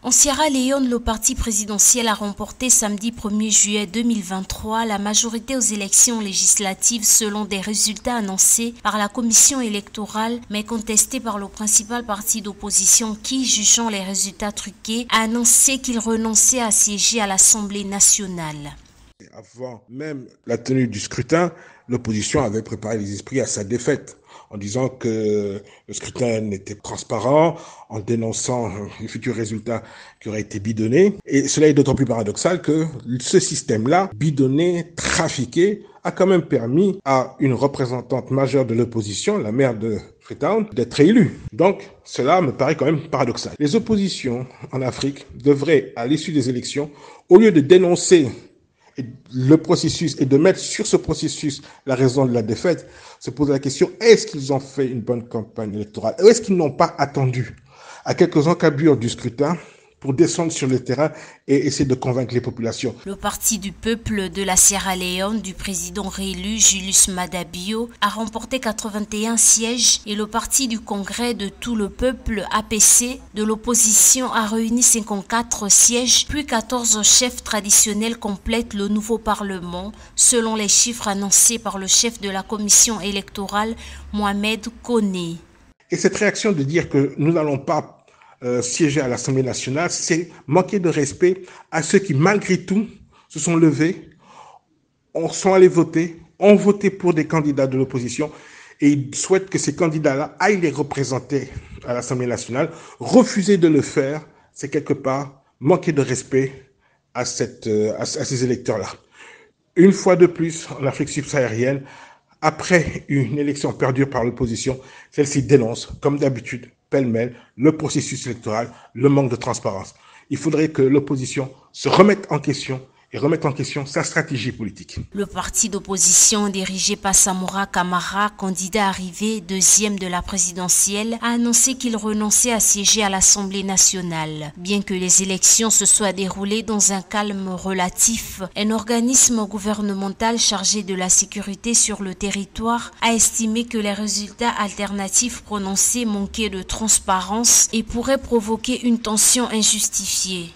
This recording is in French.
En Sierra Leone, le parti présidentiel a remporté samedi 1er juillet 2023 la majorité aux élections législatives selon des résultats annoncés par la commission électorale mais contestés par le principal parti d'opposition qui, jugeant les résultats truqués, a annoncé qu'il renonçait à siéger à l'Assemblée nationale. Avant même la tenue du scrutin, l'opposition avait préparé les esprits à sa défaite en disant que le scrutin n'était transparent, en dénonçant les futurs résultats qui auraient été bidonnés. Et cela est d'autant plus paradoxal que ce système-là, bidonné, trafiqué, a quand même permis à une représentante majeure de l'opposition, la maire de Freetown, d'être élue. Donc, cela me paraît quand même paradoxal. Les oppositions en Afrique devraient, à l'issue des élections, au lieu de dénoncer le processus et de mettre sur ce processus la raison de la défaite, se poser la question, est-ce qu'ils ont fait une bonne campagne électorale? Ou est-ce qu'ils n'ont pas attendu à quelques encablures du scrutin pour descendre sur le terrain et essayer de convaincre les populations? Le Parti du peuple de la Sierra Leone du président réélu Julius Maada Bio a remporté 81 sièges et le Parti du Congrès de tout le peuple APC de l'opposition a réuni 54 sièges, puis 14 chefs traditionnels complètent le nouveau Parlement, selon les chiffres annoncés par le chef de la commission électorale, Mohamed Koné. Et cette réaction de dire que nous n'allons pas siéger à l'Assemblée nationale, c'est manquer de respect à ceux qui, malgré tout, se sont levés, sont allés voter, ont voté pour des candidats de l'opposition et ils souhaitent que ces candidats-là aillent les représenter à l'Assemblée nationale. Refuser de le faire, c'est quelque part manquer de respect à ces électeurs-là. Une fois de plus, en Afrique subsaharienne, après une élection perdue par l'opposition, celle-ci dénonce, comme d'habitude, pêle-mêle, le processus électoral, le manque de transparence. Il faudrait que l'opposition se remette en question et remette en question sa stratégie politique. Le parti d'opposition dirigé par Samora Kamara, candidat arrivé deuxième de la présidentielle, a annoncé qu'il renonçait à siéger à l'Assemblée nationale. Bien que les élections se soient déroulées dans un calme relatif, un organisme gouvernemental chargé de la sécurité sur le territoire a estimé que les résultats alternatifs prononcés manquaient de transparence et pourraient provoquer une tension injustifiée.